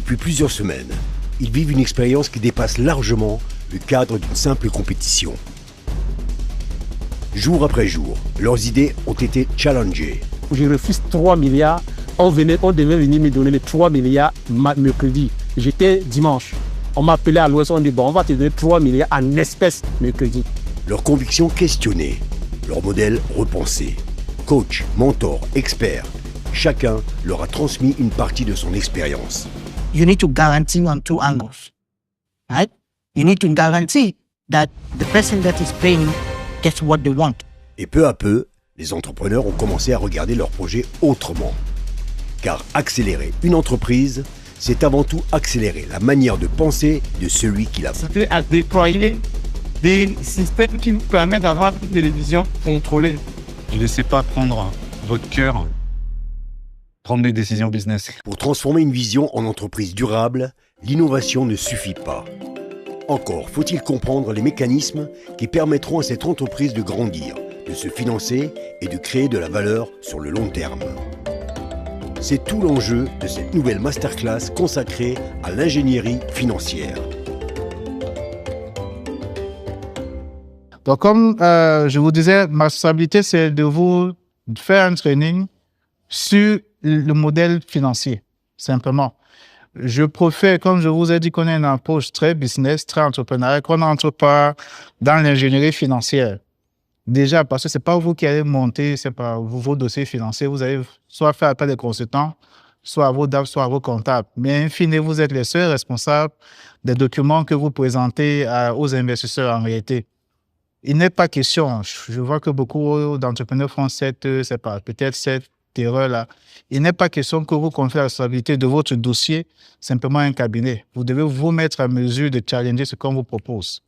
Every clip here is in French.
Depuis plusieurs semaines, ils vivent une expérience qui dépasse largement le cadre d'une simple compétition. Jour après jour, leurs idées ont été challengées. Je refuse 3 milliards. On devait venir me donner les 3 milliards mercredi. J'étais dimanche. On m'a appelé à l'ouest, on dit bon, on va te donner 3 milliards en espèces mercredi. Leurs convictions questionnées, leur modèle repensé. Coach, mentor, expert, chacun leur a transmis une partie de son expérience. You need to guarantee on two angles, right? You need to guarantee that the person that is paying gets what they want. Et peu à peu, les entrepreneurs ont commencé à regarder leur projet autrement. Car accélérer une entreprise, c'est avant tout accélérer la manière de penser de celui qui la fait. C'était à déployer des systèmes qui nous permettent d'avoir une télévision contrôlée. Ne laissez pas prendre votre cœur, prendre des décisions business. Pour transformer une vision en entreprise durable, l'innovation ne suffit pas. Encore faut-il comprendre les mécanismes qui permettront à cette entreprise de grandir, de se financer et de créer de la valeur sur le long terme. C'est tout l'enjeu de cette nouvelle masterclass consacrée à l'ingénierie financière. Donc, comme je vous disais, ma responsabilité, c'est de vous faire un training sur le modèle financier, simplement. Je préfère, comme je vous ai dit, qu'on ait une approche très business, très entrepreneuriale, qu'on n'entre pas dans l'ingénierie financière. Déjà, parce que ce n'est pas vous qui allez monter, c'est pas vos dossiers financiers. Vous allez soit faire appel à des consultants, soit à vos DAF, soit à vos comptables. Mais in fine, vous êtes les seuls responsables des documents que vous présentez aux investisseurs en réalité. Il n'est pas question, je vois que beaucoup d'entrepreneurs font peut-être cette erreur-là. Il n'est pas question que vous confiez la responsabilité de votre dossier simplement à un cabinet. Vous devez vous mettre à mesure de challenger ce qu'on vous propose.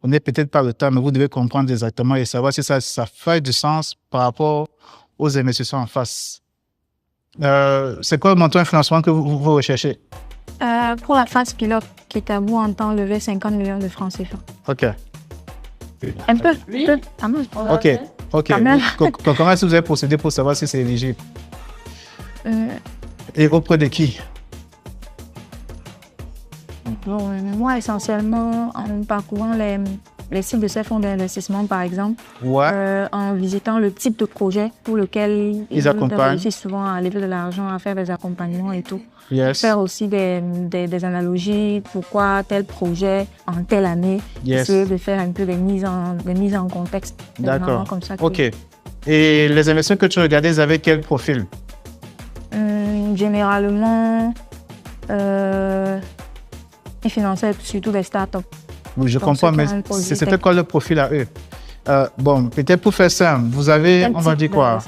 On n'est peut-être pas le temps, mais vous devez comprendre exactement et savoir si ça fait du sens par rapport aux investisseurs en face. C'est quoi le montant de financement que vous recherchez? Pour la phase pilote, Kitabu entend lever 50 millions de francs CFA. OK. Un peu. OK. Comment est-ce que vous avez procédé pour savoir si c'est éligible? Et auprès de qui? Bon, moi, essentiellement, en parcourant les sites de ces fonds d'investissement, par exemple, en visitant le type de projet pour lequel ils accompagnent. Réussissent souvent à lever de l'argent, à faire des accompagnements et tout. Yes. Faire aussi des analogies, pourquoi tel projet en telle année, essayer de faire un peu des mises en contexte. D'accord. Comme ça OK. Et les investisseurs que tu regardais, ils avaient quel profil? Généralement, ils finançaient surtout des startups. Oui, je comprends, mais c'était quoi le profil à eux? Bon, peut-être pour faire simple, vous avez, on va dire quoi?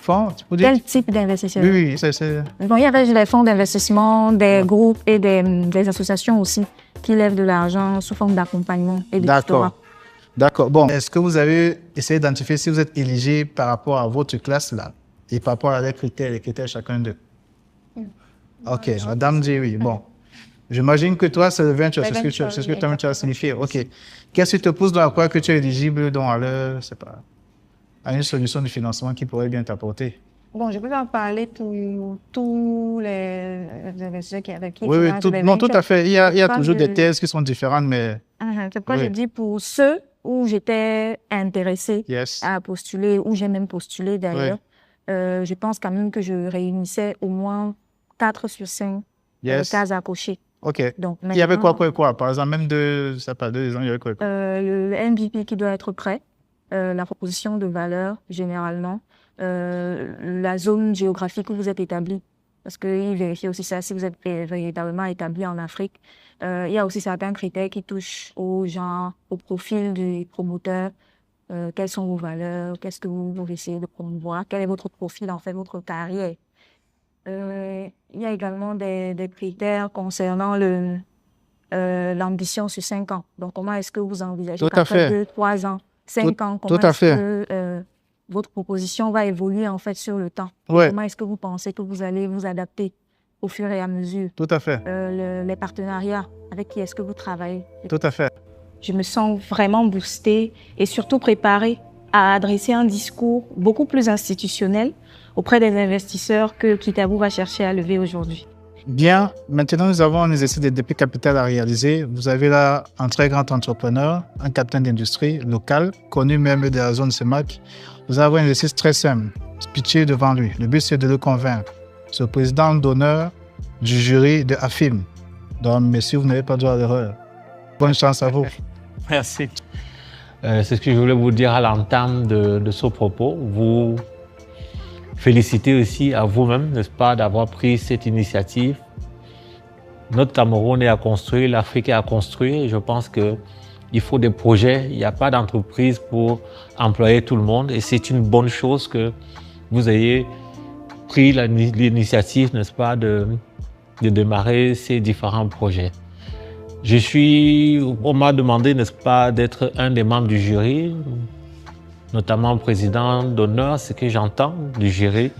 Fonds, tu peux dire? Quel type d'investisseurs? Oui, c'est... Bon, il y avait des fonds d'investissement, des groupes et des associations aussi qui lèvent de l'argent sous forme d'accompagnement et de tutorat. D'accord. Bon, est-ce que vous avez essayé d'identifier si vous êtes éligible par rapport à votre classe là et par rapport à les critères chacun d'eux? OK, madame dit oui. Bon. J'imagine que toi, c'est le venture, c'est ce que tu as signifié. OK. Qu'est-ce qui te pousse à croire que tu es éligible à une solution de financement qui pourrait bien t'apporter? Bon, je peux en parler pour tous les investisseurs avec qui oui, tout à fait. Il y a toujours des thèses qui sont différentes, mais... C'est pourquoi je dis pour ceux où j'étais intéressée à postuler, où j'ai même postulé d'ailleurs, je pense quand même que je réunissais au moins 4 sur 5 cases à cocher. OK. Donc, il y avait quoi? Par exemple, même 2 ans, il y avait quoi? Le MVP qui doit être prêt, la proposition de valeur généralement, la zone géographique où vous êtes établi, parce qu'ils vérifient aussi ça si vous êtes véritablement établi en Afrique. Il y a aussi certains critères qui touchent au genre, au profil du promoteur. Quelles sont vos valeurs? Qu'est-ce que vous essayez de promouvoir? Quel est votre profil, en fait, votre carrière? Il y a également des critères concernant l'ambition sur 5 ans. Donc, comment est-ce que vous envisagez qu'après 2, 3 ans, 5 ans, comment est-ce que votre proposition va évoluer en fait sur le temps? Comment est-ce que vous pensez que vous allez vous adapter au fur et à mesure? Tout à fait. Les partenariats, avec qui est-ce que vous travaillez? Tout à fait. Je me sens vraiment boostée et surtout préparée à adresser un discours beaucoup plus institutionnel auprès des investisseurs que Kitabu va chercher à lever aujourd'hui. Bien, maintenant nous avons un exercice de dépôt capital à réaliser. Vous avez là un très grand entrepreneur, un capitaine d'industrie local, connu même de la zone CEMAC. Vous avez un exercice très simple, pitcher devant lui. Le but c'est de le convaincre. C'est le président d'honneur du jury de AFIM. Donc, messieurs, vous n'avez pas droit à l'erreur. Bonne chance à vous. Merci. C'est ce que je voulais vous dire à l'entame de ce propos. Vous féliciter aussi à vous-même, n'est-ce pas, d'avoir pris cette initiative. Notre Cameroun est à construire, l'Afrique est à construire. Je pense qu'il faut des projets. Il n'y a pas d'entreprise pour employer tout le monde. Et c'est une bonne chose que vous ayez pris l'initiative, n'est-ce pas, de démarrer ces différents projets. On m'a demandé, n'est-ce pas, d'être un des membres du jury, notamment président d'honneur, ce que j'entends du jury.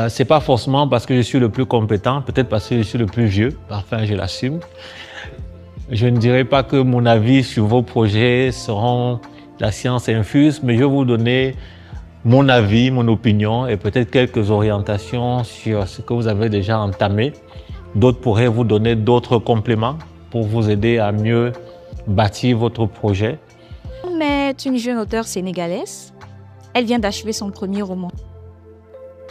C'est pas forcément parce que je suis le plus compétent, peut-être parce que je suis le plus vieux, enfin je l'assume. Je ne dirais pas que mon avis sur vos projets seront la science infuse, mais je vais vous donner mon avis, mon opinion et peut-être quelques orientations sur ce que vous avez déjà entamé. D'autres pourraient vous donner d'autres compléments pour vous aider à mieux bâtir votre projet. Mais une jeune auteure sénégalaise. Elle vient d'achever son premier roman.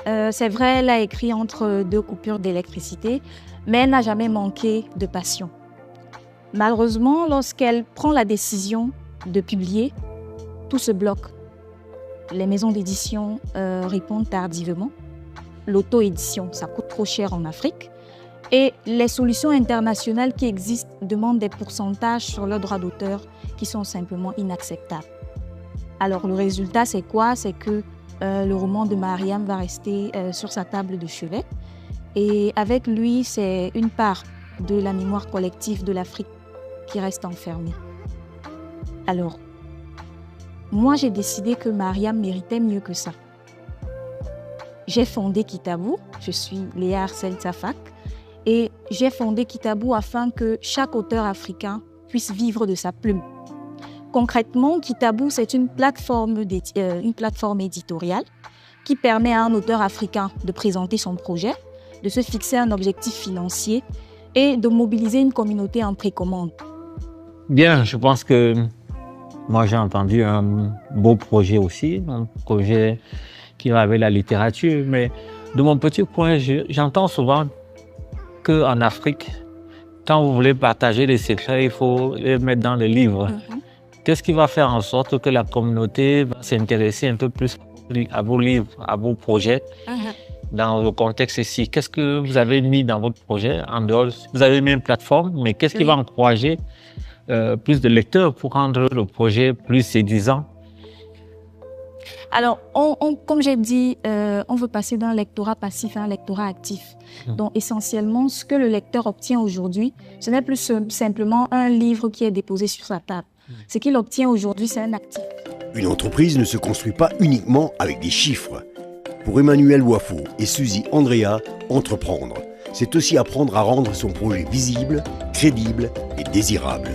C'est vrai, elle a écrit entre 2 coupures d'électricité, mais elle n'a jamais manqué de passion. Malheureusement, lorsqu'elle prend la décision de publier, tout se bloque. Les maisons d'édition répondent tardivement. L'auto-édition, ça coûte trop cher en Afrique. Et les solutions internationales qui existent demandent des pourcentages sur leurs droits d'auteur qui sont simplement inacceptables. Alors le résultat, c'est quoi? C'est que le roman de Mariam va rester sur sa table de chevet. Et avec lui, c'est une part de la mémoire collective de l'Afrique qui reste enfermée. Alors, moi, j'ai décidé que Mariam méritait mieux que ça. J'ai fondé Kitabou, je suis Léa Arsène Tafak, et j'ai fondé Kitabou afin que chaque auteur africain puisse vivre de sa plume. Concrètement, Kitabou, c'est une plateforme éditoriale qui permet à un auteur africain de présenter son projet, de se fixer un objectif financier et de mobiliser une communauté en précommande. Bien, je pense que moi j'ai entendu un beau projet aussi, un projet qui va avec la littérature, mais de mon petit point, j'entends souvent qu'en Afrique, quand vous voulez partager des secrets, il faut les mettre dans les livres. Qu'est-ce qui va faire en sorte que la communauté va s'intéresser un peu plus à vos livres, à vos projets, dans le contexte ici? Qu'est-ce que vous avez mis dans votre projet en dehors? Vous avez mis une plateforme, mais qu'est-ce qui va encourager plus de lecteurs pour rendre le projet plus séduisant? Alors, comme j'ai dit, on veut passer d'un lectorat passif à un lectorat actif. Donc, essentiellement, ce que le lecteur obtient aujourd'hui, ce n'est plus simplement un livre qui est déposé sur sa table. Ce qu'il obtient aujourd'hui, c'est un actif. Une entreprise ne se construit pas uniquement avec des chiffres. Pour Emmanuel Wafo et Suzy Andrea, entreprendre, c'est aussi apprendre à rendre son projet visible, crédible et désirable.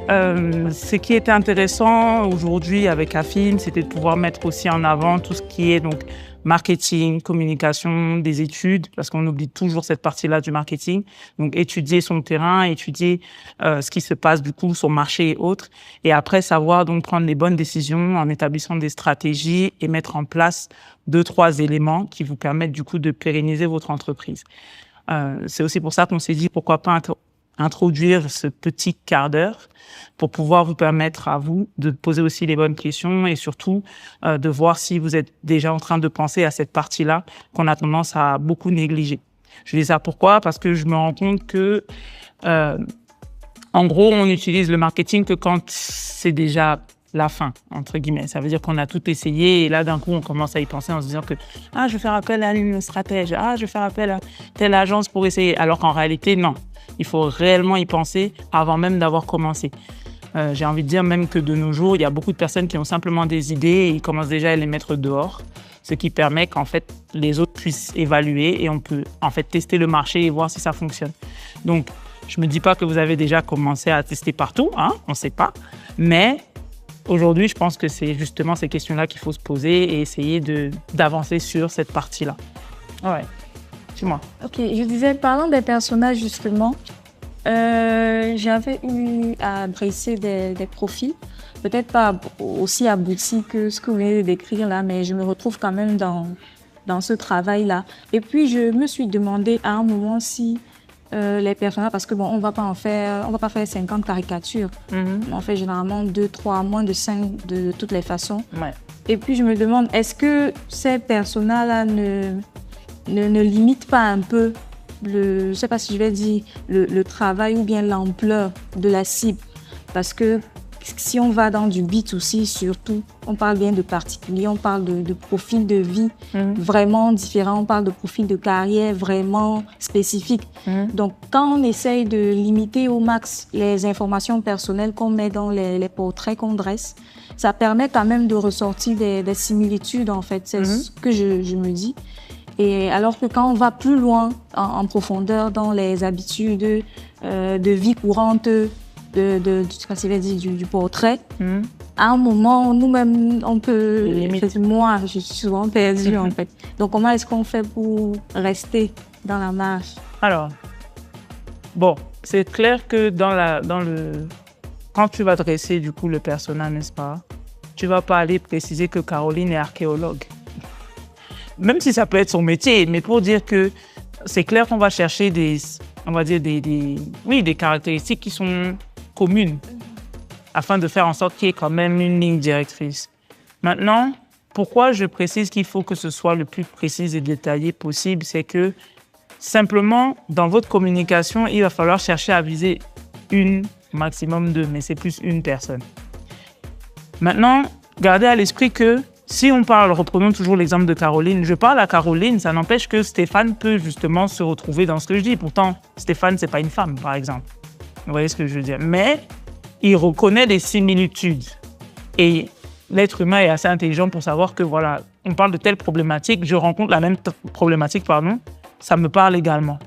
Ce qui était intéressant aujourd'hui avec AFIM, c'était de pouvoir mettre aussi en avant tout ce qui est donc marketing, communication, des études, parce qu'on oublie toujours cette partie-là du marketing. Donc étudier son terrain, étudier ce qui se passe du coup, son marché et autres, et après savoir donc prendre les bonnes décisions en établissant des stratégies et mettre en place 2-3 éléments qui vous permettent du coup de pérenniser votre entreprise. C'est aussi pour ça qu'on s'est dit pourquoi pas introduire ce petit quart d'heure pour pouvoir vous permettre à vous de poser aussi les bonnes questions et surtout de voir si vous êtes déjà en train de penser à cette partie-là qu'on a tendance à beaucoup négliger. Je dis ça pourquoi? Parce que je me rends compte que, en gros, on utilise le marketing que quand c'est déjà la fin, entre guillemets. Ça veut dire qu'on a tout essayé et là, d'un coup, on commence à y penser en se disant que « Ah, je vais faire appel à une stratège. Ah, je vais faire appel à telle agence pour essayer. » Alors qu'en réalité, non. Il faut réellement y penser avant même d'avoir commencé. J'ai envie de dire même que de nos jours, il y a beaucoup de personnes qui ont simplement des idées et ils commencent déjà à les mettre dehors, ce qui permet qu'en fait, les autres puissent évaluer et on peut en fait tester le marché et voir si ça fonctionne. Donc, je me dis pas que vous avez déjà commencé à tester partout, hein, on sait pas, mais aujourd'hui, je pense que c'est justement ces questions-là qu'il faut se poser et essayer d'avancer sur cette partie-là. Ouais. Dis-moi. Ok, je disais, parlant des personnages, justement, j'avais eu à dresser des profils, peut-être pas aussi aboutis que ce que vous venez de décrire là, mais je me retrouve quand même dans ce travail-là. Et puis, je me suis demandé à un moment si les personnages, parce que bon, on va pas faire 50 caricatures. On fait généralement 2, 3, moins de 5 de toutes les façons. Ouais. Et puis, je me demande, est-ce que ces personnages-là ne limitent pas un peu je sais pas si je vais dire le travail ou bien l'ampleur de la cible? Parce que si on va dans du B2C surtout, on parle bien de particuliers, on parle de profils de vie vraiment différents, on parle de profils de carrière vraiment spécifiques. Donc, quand on essaye de limiter au max les informations personnelles qu'on met dans les portraits qu'on dresse, ça permet quand même de ressortir des similitudes, en fait. C'est ce que je me dis. Et alors que quand on va plus loin, en profondeur dans les habitudes de vie courante, du portrait, à un moment, nous-mêmes, on peut... Moi, je suis souvent perdue, en fait. Donc, comment est-ce qu'on fait pour rester dans la marche? Alors, bon, c'est clair que quand tu vas dresser, du coup, le personnage, n'est-ce pas, tu vas pas aller préciser que Caroline est archéologue. Même si ça peut être son métier, mais pour dire que c'est clair qu'on va chercher des caractéristiques qui sont communes afin de faire en sorte qu'il y ait quand même une ligne directrice. Maintenant, pourquoi je précise qu'il faut que ce soit le plus précis et détaillé possible, c'est que simplement, dans votre communication, il va falloir chercher à viser maximum 2, mais c'est plus une personne. Maintenant, gardez à l'esprit que si on parle, reprenons toujours l'exemple de Caroline, je parle à Caroline, ça n'empêche que Stéphane peut justement se retrouver dans ce que je dis. Pourtant, Stéphane, c'est pas une femme, par exemple. Vous voyez ce que je veux dire? Mais il reconnaît des similitudes. Et l'être humain est assez intelligent pour savoir que, voilà, on parle de telle problématique, je rencontre la même problématique, ça me parle également.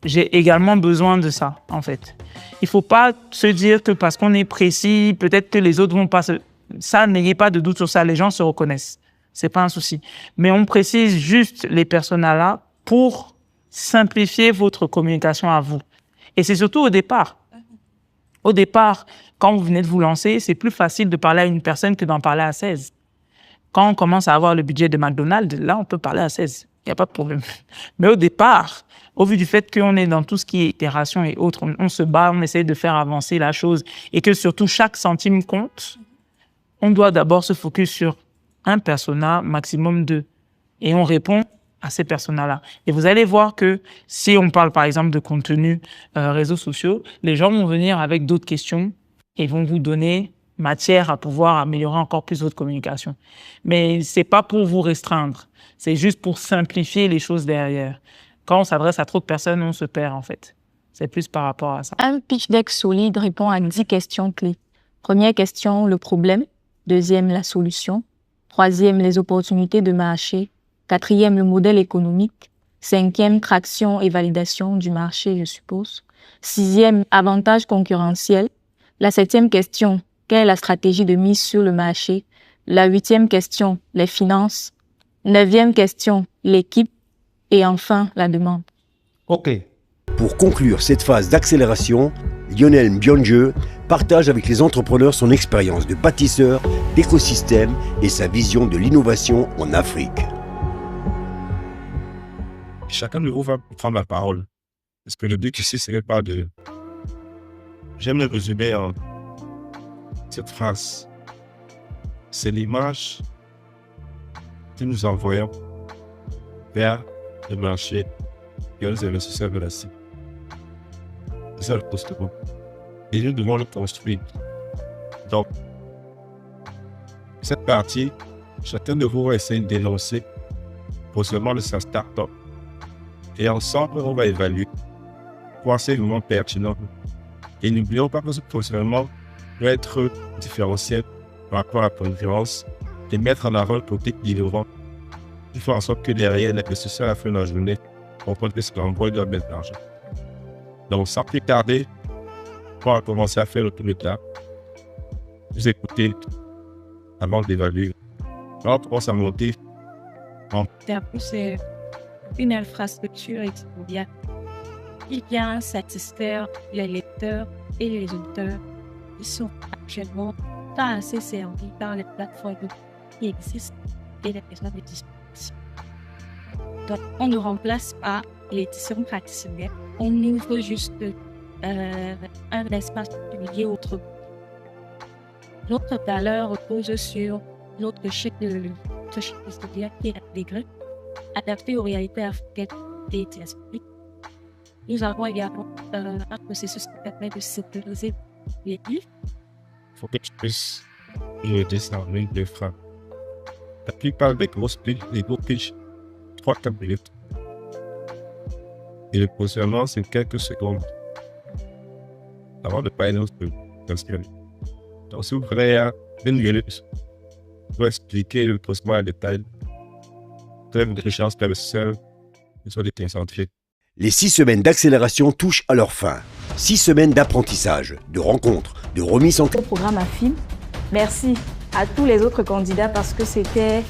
J'ai également besoin de ça, en fait. Il faut pas se dire que parce qu'on est précis, peut-être que les autres vont pas se... Ça, n'ayez pas de doute sur ça, les gens se reconnaissent. C'est pas un souci. Mais on précise juste les personas-là pour simplifier votre communication à vous. Et c'est surtout au départ. Au départ, quand vous venez de vous lancer, c'est plus facile de parler à une personne que d'en parler à 16. Quand on commence à avoir le budget de McDonald's, là, on peut parler à 16. Il n'y a pas de problème. Mais au départ, au vu du fait qu'on est dans tout ce qui est itération et autres, on se bat, on essaie de faire avancer la chose et que surtout chaque centime compte, on doit d'abord se focus sur un persona, maximum 2. Et on répond à ces personas-là. Et vous allez voir que si on parle par exemple de contenu réseaux sociaux, les gens vont venir avec d'autres questions et vont vous donner matière à pouvoir améliorer encore plus votre communication. Mais c'est pas pour vous restreindre, c'est juste pour simplifier les choses derrière. Quand on s'adresse à trop de personnes, on se perd en fait. C'est plus par rapport à ça. Un pitch deck solide répond à 10 questions clés. Première question, le problème. Deuxième, la solution. Troisième, les opportunités de marché. Quatrième, le modèle économique. Cinquième, traction et validation du marché, je suppose. Sixième, avantage concurrentiel. La septième question, quelle est la stratégie de mise sur le marché? La huitième question, les finances. Neuvième question, l'équipe. Et enfin, la demande. OK. Pour conclure cette phase d'accélération, Lionel Mbionje partage avec les entrepreneurs son expérience de bâtisseur d'écosystèmes et sa vision de l'innovation en Afrique. Chacun de vous va prendre la parole. Parce que le but ici, ce n'est pas de... J'aime le résumer en cette phrase. C'est l'image que nous envoyons vers le marché et les investisseurs de la cible. C'est ça le postulat. Et nous devons le construire. Donc, cette partie, chacun de vous va essayer d'énoncer possiblement de sa start-up. Et ensemble, on va évaluer, voir si c'est vraiment pertinent. Et n'oublions pas que ce positionnement doit être différentiel par rapport à la concurrence et mettre en avant le côté innovant. Il faut en sorte que derrière l'investisseur à la fin de la journée comprenne que c'est l'endroit où il doit mettre l'argent. Donc, sans plus tarder, on va commencer à faire le tour de table. Vous écoutez avant d'évaluer. Là, on commence à monter. Et après, c'est une infrastructure éditoriale qui vient satisfaire les lecteurs et les auteurs qui sont actuellement pas assez servis par les plateformes qui existent et les personnes de distribution. Donc, on ne remplace pas l'édition traditionnelle, on ouvre juste un espace publié autrement. Notre valeur repose sur notre chef éditorial qui est intégré, adapté aux réalités africaines et diasporiques. Nous avons également un processus qui permet de sécuriser les livres. Il faut que tu puisses piloter ça en ligne de frappe. La plupart des grosses pitches, les gros pitches, 3-4 minutes. Et le positionnement, c'est quelques secondes. Avant de pas une autre question. Donc, si vous prenez une minute pour expliquer le positionnement en détail, très de chance que le seul soit des scientifiques. Les 6 semaines d'accélération touchent à leur fin. 6 semaines d'apprentissage, de rencontres, de remise en Le programme AFIM. Merci à tous les autres candidats parce que c'était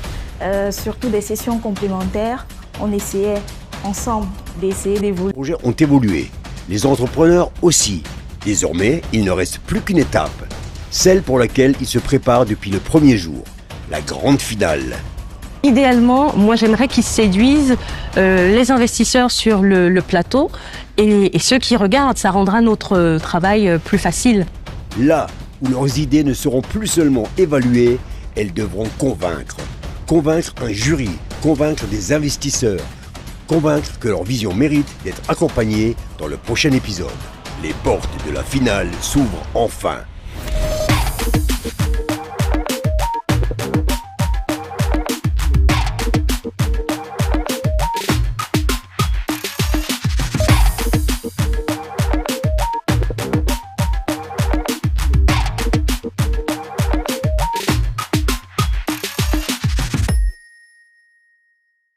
surtout des sessions complémentaires. On essayait ensemble d'essayer d'évoluer. Les projets ont évolué. Les entrepreneurs aussi. Désormais, il ne reste plus qu'une étape. Celle pour laquelle ils se préparent depuis le premier jour. La grande finale. Idéalement, moi j'aimerais qu'ils séduisent les investisseurs sur le plateau et ceux qui regardent, ça rendra notre travail plus facile. Là où leurs idées ne seront plus seulement évaluées, elles devront convaincre. Convaincre un jury, convaincre des investisseurs, convaincre que leur vision mérite d'être accompagnée dans le prochain épisode. Les portes de la finale s'ouvrent enfin.